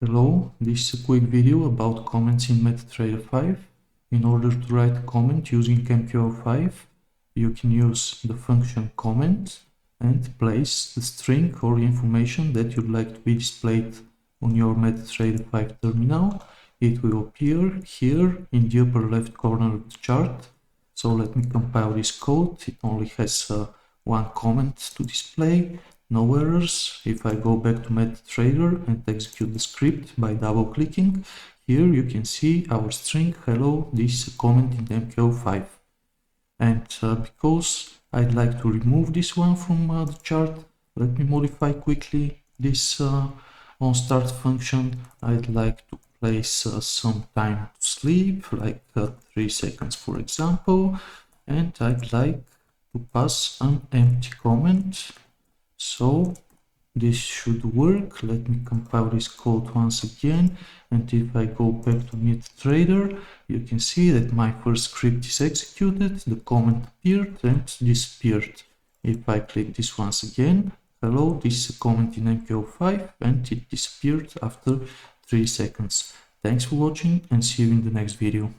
Hello, this is a quick video about comments in MetaTrader 5. In order to write a comment using MQL5, you can use the function comment and place the string or information that you'd like to be displayed on your MetaTrader 5 terminal. It will appear here in the upper left corner of the chart. So let me compile this code. It only has one comment to display. No errors. If I go back to MetaTrader and execute the script by double clicking, here you can see our string hello, this is a comment in MQL5. And because I'd like to remove this one from the chart, let me modify quickly this onStart function. I'd like to place some time to sleep, like 3 seconds for example, and I'd like to pass an empty comment. So this should work. Let me compile this code once again, and if I go back to MetaTrader, you can see that my first script is executed, the comment appeared and disappeared. If I click this once again, hello, this is a comment in MQL5, and it disappeared after 3 seconds. Thanks for watching and see you in the next video.